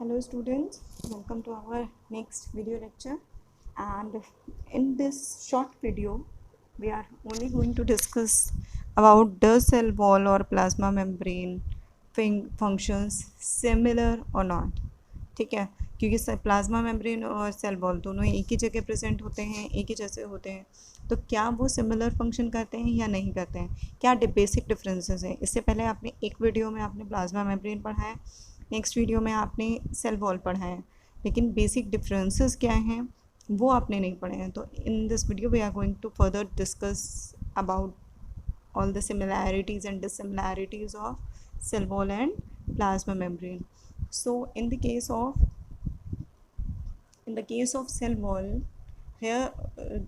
Hello students, welcome to our next video lecture, and in this short video we are only going to discuss about does cell wall or plasma membrane functions similar or not. ठीक है, क्योंकि plasma membrane और cell wall दोनों एक ही जगह present होते हैं, एक ही जैसे होते हैं, तो क्या वो सिमिलर फंक्शन करते हैं या नहीं करते हैं, क्या बेसिक डिफरेंसेस हैं। इससे पहले आपने एक वीडियो में आपने प्लाज्मा मेम्ब्रेन पढ़ा है, नेक्स्ट वीडियो में आपने सेल वॉल पढ़ा है, लेकिन बेसिक डिफरेंसेस क्या हैं वो आपने नहीं पढ़े हैं। तो in this video we are going to further discuss about all the similarities and dissimilarities of cell wall and plasma membrane. So in the case of cell wall, here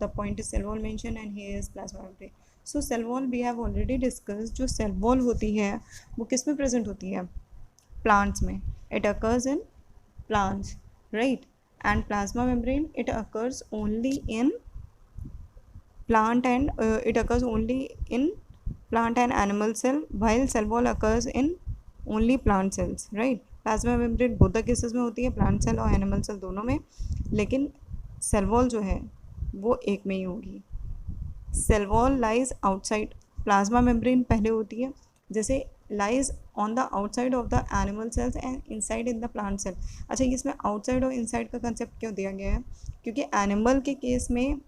the point is cell wall mentioned and here is plasma membrane. So cell wall we have already discussed. जो cell wall होती है वो किस में present होती है? Plants में. It occurs in plants, right? And plasma membrane, it occurs only in plant and it occurs only in plant and animal cell, while cell wall occurs in only plant cells, right? Plasma membrane both the cases में होती है, plant cell और animal cell दोनों में, लेकिन cell wall जो है वो एक में ही होगी। Cell wall lies outside, plasma membrane पहले होती है, जैसे lies on the outside of the animal cells and inside in the plant cell. अच्छा, इसमें आउटसाइड और इनसाइड का कंसेप्ट क्यों दिया गया है? क्योंकि एनिमल के केस में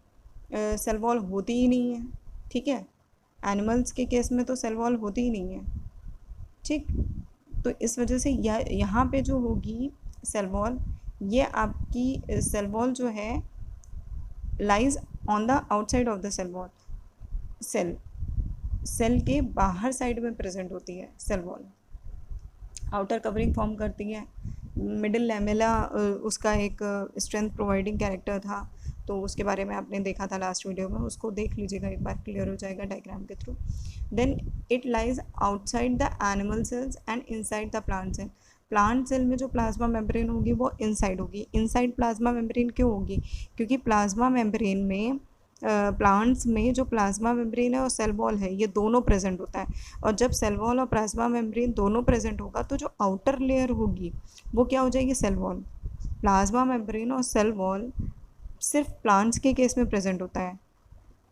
सेल वॉल होती ही नहीं है, ठीक है। एनिमल्स के केस में तो सेल वॉल होती ही नहीं है, ठीक। तो इस वजह से यहाँ पे जो होगी सेल वॉल, ये आपकी सेल वॉल जो है lies on the outside of the cell wall, cell के बाहर साइड में प्रेजेंट होती है cell wall. Outer covering form करती है, मिडिल लैमेला उसका एक स्ट्रेंथ प्रोवाइडिंग कैरेक्टर था, तो उसके बारे में आपने देखा था लास्ट वीडियो में, उसको देख लीजिएगा एक बार, क्लियर हो जाएगा डायग्राम के थ्रू। Then it lies outside the animal cells and inside the plant cell. Plant cell में जो प्लाज्मा मेम्ब्रेन होगी वो इनसाइड होगी। इनसाइड प्लाज्मा मेम्ब्रेन क्यों होगी? क्योंकि प्लाज्मा मेम्ब्रेन में प्लांट्स में जो प्लाज्मा मेम्ब्रेन है और सेल वॉल है, ये दोनों प्रेजेंट होता है, और जब सेल वॉल और प्लाज्मा मेम्ब्रेन दोनों प्रेजेंट होगा तो जो आउटर लेयर होगी वो क्या हो जाएगी? Cell wall. प्लाज्मा मेम्ब्रेन और सेल वॉल सिर्फ प्लांट्स के केस में प्रेजेंट होता है,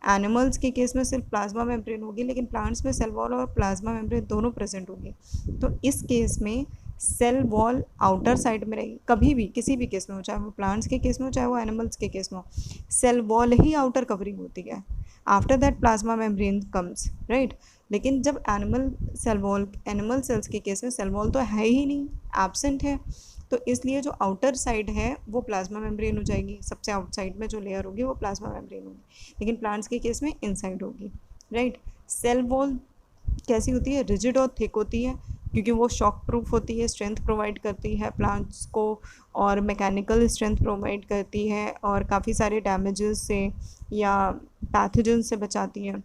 एनिमल्स के केस में सिर्फ प्लाज्मा मेम्ब्रेन होगी, लेकिन प्लांट्स में सेल वॉल और प्लाज्मा मेम्ब्रेन दोनों प्रेजेंट होगी। तो इस केस में सेल वॉल आउटर साइड में रहेगी, कभी भी किसी भी केस में हो, चाहे वो प्लांट्स के केस में हो चाहे वो एनिमल्स के केस में हो, सेल वॉल ही आउटर कवरिंग होती है। After that plasma membrane comes, right. लेकिन जब एनिमल सेल्स के केस में सेल वॉल तो है ही नहीं, एब्सेंट है, तो इसलिए जो आउटर साइड है वो प्लाज्मा मेम्ब्रेन हो जाएगी, सबसे आउटसाइड में जो लेयर होगी वो प्लाज्मा मेम्ब्रेन होगी, लेकिन प्लांट्स के केस में इनसाइड होगी, राइट। सेल वॉल कैसी होती है? रिजिड और थिक होती है, क्योंकि वो शॉक प्रूफ होती है, स्ट्रेंथ प्रोवाइड करती है प्लांट्स को, और मैकेनिकल स्ट्रेंथ प्रोवाइड करती है, और काफ़ी सारे डैमेजेस से या पैथोजन से बचाती है।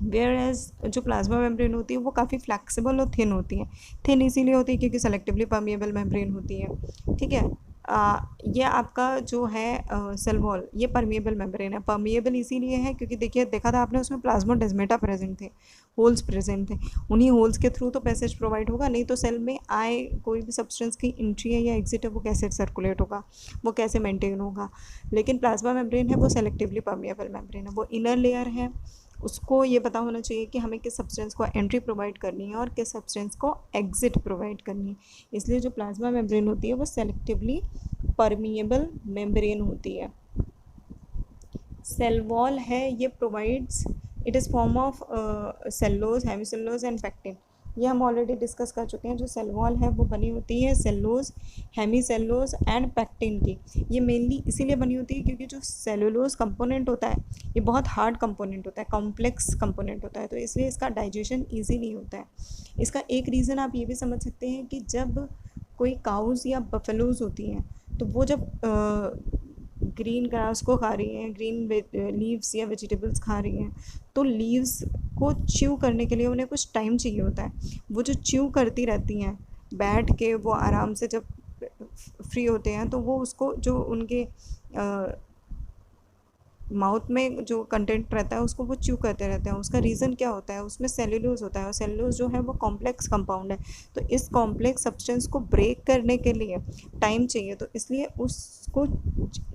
वेयर एज जो प्लाज्मा मेम्ब्रेन होती है वो काफ़ी फ्लैक्सिबल और थिन होती है। थिन इसीलिए होती है क्योंकि सेलेक्टिवली परमिएबल मेम्ब्रेन होती है, ठीक है। ये आपका जो है सेल वॉल, ये परमिएबल मेम्ब्रेन है। परमिएबल इसीलिए है क्योंकि देखिए, देखा था आपने, उसमें प्लाज्मोडेस्माटा प्रेजेंट थे, होल्स प्रेजेंट थे, उन्हीं होल्स के थ्रू तो पैसेज प्रोवाइड होगा, नहीं तो सेल में आए कोई भी सब्सटेंस की एंट्री है या एग्जिट है वो कैसे सर्कुलेट होगा, वो कैसे मेंटेन होगा। लेकिन प्लाज्मा मेम्ब्रेन है वो सेलेक्टिवली परमिएबल मेम्ब्रेन है, वो इनर लेयर है, उसको ये पता होना चाहिए कि हमें किस सब्सटेंस को एंट्री प्रोवाइड करनी है और किस सब्सटेंस को एग्जिट प्रोवाइड करनी है। इसलिए जो प्लाज्मा मेम्ब्रेन होती है वो सेलेक्टिवली परमिएबल मेम्ब्रेन होती है। सेल वॉल है, ये provides, it is form of cellulose, hemicellulose and pectin. ये हम ऑलरेडी डिस्कस कर चुके हैं। जो सेल वॉल है वो बनी होती है सेल्लोज, हेमीसेल्लोज एंड पैक्टिन की। ये मेनली इसीलिए बनी होती है क्योंकि जो सेलुलोज कंपोनेंट होता है ये बहुत हार्ड कंपोनेंट होता है, कॉम्प्लेक्स कंपोनेंट होता है, तो इसलिए इसका डाइजेशन ईजी नहीं होता है। इसका एक रीज़न आप ये भी समझ सकते हैं कि जब कोई काउज या बफेलोज होती हैं तो वो जब ग्रीन ग्रास को खा रही हैं, ग्रीन लीव्स या वेजिटेबल्स खा रही हैं, तो लीव्स को च्यू करने के लिए उन्हें कुछ टाइम चाहिए होता है। वो जो च्यू करती रहती हैं बैठ के, वो आराम से जब फ्री होते हैं तो वो उसको जो उनके माउथ में जो कंटेंट रहता है उसको वो च्यू करते रहते हैं। उसका रीज़न क्या होता है, उसमें सेल्यूलोज होता है और सेल्यूलोज जो है वो कॉम्प्लेक्स कंपाउंड है। तो इस कॉम्प्लेक्स सब्सटेंस को ब्रेक करने के लिए टाइम चाहिए, तो इसलिए उसको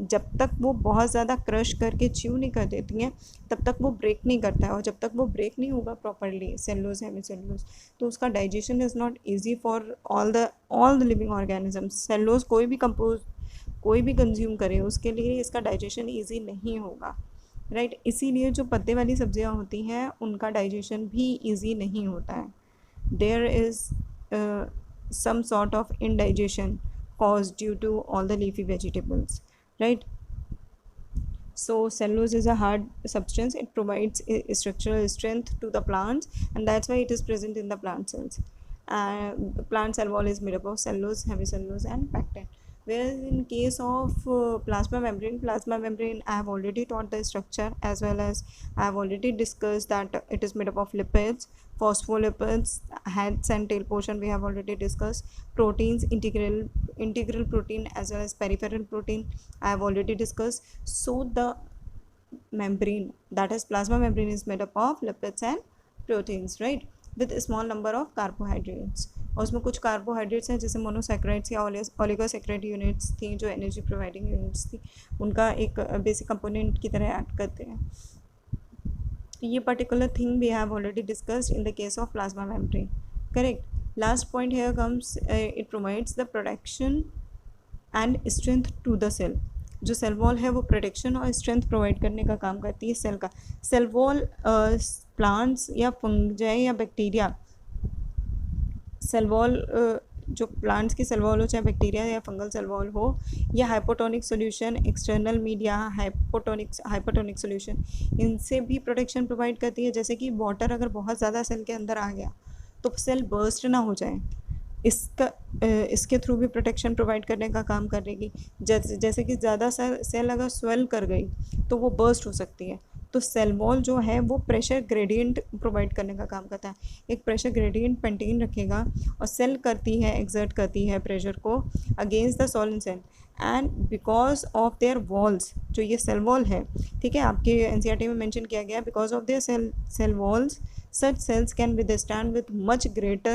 जब तक वो बहुत ज़्यादा क्रश करके च्यू नहीं कर देती हैं तब तक वो ब्रेक नहीं करता है। और जब तक वो ब्रेक नहीं होगा प्रॉपरली सेल्यूलोज हेमीसेल्यूलोज, तो उसका digestion is not easy for all the living organisms. Cellulose कोई भी कंज्यूम करे उसके लिए इसका डाइजेशन इजी नहीं होगा, राइट। इसीलिए जो पत्ते वाली सब्जियां होती हैं उनका डाइजेशन भी इजी नहीं होता है। There is some sort of indigestion caused due to all the leafy vegetables, right? So cellulose is a hard substance. It provides a structural strength to the plants, and that's why it is present in the plant cells. Plant cell wall is made up of cellulose, hemicellulose, and pectin. Whereas in case of plasma membrane, I have already taught the structure, as well as I have already discussed that it is made up of lipids, phospholipids, heads and tail portion we have already discussed, proteins, integral protein as well as peripheral protein I have already discussed. So the membrane, that is plasma membrane, is made up of lipids and proteins, right, with a small number of carbohydrates. और उसमें कुछ carbohydrates हैं जैसे monosaccharides या oligosaccharide units थी जो energy providing units थी, उनका एक बेसिक कंपोनेंट की तरह ऐड करते हैं। ये particular thing we have already discussed in the case of plasma membrane, correct. Last point here comes, it provides the protection and strength to the cell. जो cell wall है वो protection और strength provide करने का काम करती है cell का। सेल वॉल प्लांट्स या फंजाई या बैक्टीरिया, सेल वॉल जो प्लांट्स की सेल वॉल हो, चाहे बैक्टीरिया या फंगल सेल वॉल हो, या hypotonic solution, external media, hypotonic solution, इनसे भी प्रोटेक्शन प्रोवाइड करती है। जैसे कि वाटर अगर बहुत ज़्यादा सेल के अंदर आ गया तो सेल बर्स्ट ना हो जाए, इसके थ्रू भी प्रोटेक्शन प्रोवाइड करने का काम करेगी। जैसे कि ज़्यादा सेल अगर स्वेल कर गई तो वो बर्स्ट हो सकती है। तो सेल वॉल जो है वो प्रेशर ग्रेडियंट प्रोवाइड करने का काम करता है। एक प्रेशर ग्रेडियंट मेंटेन रखेगा और सेल एक्सर्ट करती है प्रेशर को against the solid cell, and because of their walls, जो ये सेल वॉल है, ठीक है, आपके एनसीईआरटी में मेंशन किया गया, because of their cell walls such cells can withstand with much greater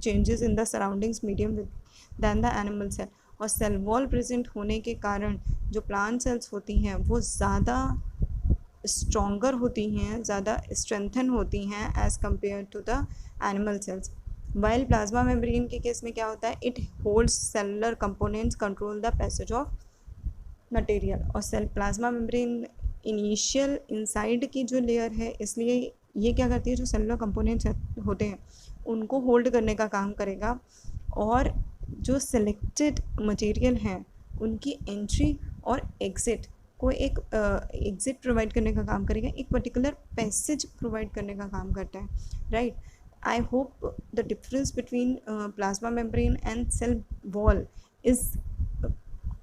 changes in the surroundings medium than the animal cell। और सेल वॉल प्रेजेंट होने के कारण जो प्लांट सेल्स होती हैं वो ज़्यादा स्ट्रॉन्गर होती हैं, ज़्यादा स्ट्रेंथन होती हैं as compare to the animal cells. While plasma membrane के केस में क्या होता है, it holds cellular components, control the passage of material. और cell plasma membrane initial inside की जो लेयर है, इसलिए ये क्या करती है, जो सेलुलर कंपोनेंट्स होते हैं उनको होल्ड करने का काम करेगा, और जो सेलेक्टेड मटेरियल हैं उनकी एंट्री और एग्ज़िट को एक एग्ज़िट प्रोवाइड करने का काम करेगा, एक पर्टिकुलर पैसेज प्रोवाइड करने का काम करता है, right. I hope the difference between plasma membrane and cell wall is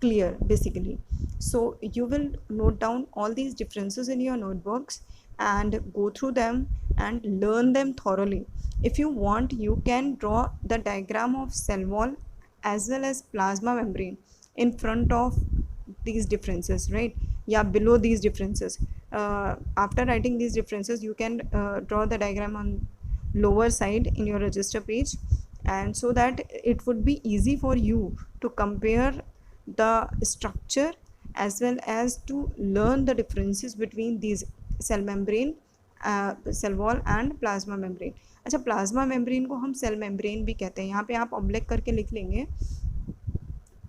clear basically. So you will note down all these differences in your notebooks and go through them and learn them thoroughly. If you want, you can draw the diagram of cell wall as well as plasma membrane in front of these differences, right, yeah, below these differences. After writing these differences, you can draw the diagram on lower side in your register page, and so that it would be easy for you to compare the structure as well as to learn the differences between these cell membrane, cell wall and plasma membrane। अच्छा, plasma membrane को हम cell membrane भी कहते हैं, यहाँ पे आप oblique करके लिख लेंगे,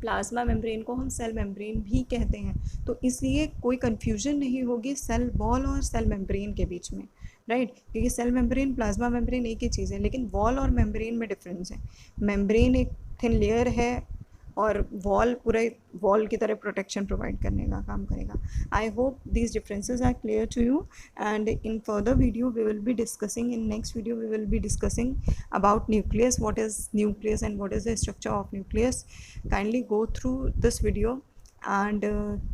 प्लाज्मा मेम्ब्रेन को हम सेल मेम्ब्रेन भी कहते हैं। तो इसलिए कोई कन्फ्यूजन नहीं होगी सेल वॉल और सेल मेम्ब्रेन के बीच में, राइट, क्योंकि सेल मेम्ब्रेन प्लाज्मा मेम्ब्रेन एक ही चीज़ है, लेकिन वॉल और मेम्ब्रेन में डिफरेंस है। मेम्ब्रेन एक थिन लेयर है और वॉल पूरे वॉल की तरह प्रोटेक्शन प्रोवाइड करने का काम करेगा। I hope these differences are clear to you, and in further video we will be discussing, in next video we will be discussing about nucleus, what is nucleus and what is the structure of nucleus. Kindly go through this video and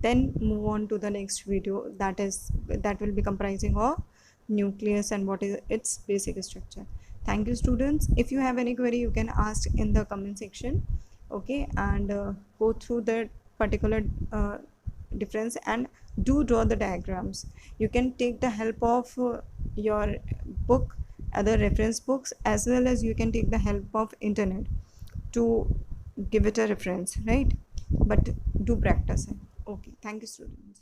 then move on to the next video that will be comprising of nucleus and what is its basic structure. Thank you students. If you have any query, you can ask in the comment section, okay, and go through that particular difference, and do draw the diagrams. You can take the help of your book, other reference books, as well as you can take the help of internet to give it a reference, right? But do practice it. Okay, thank you, students.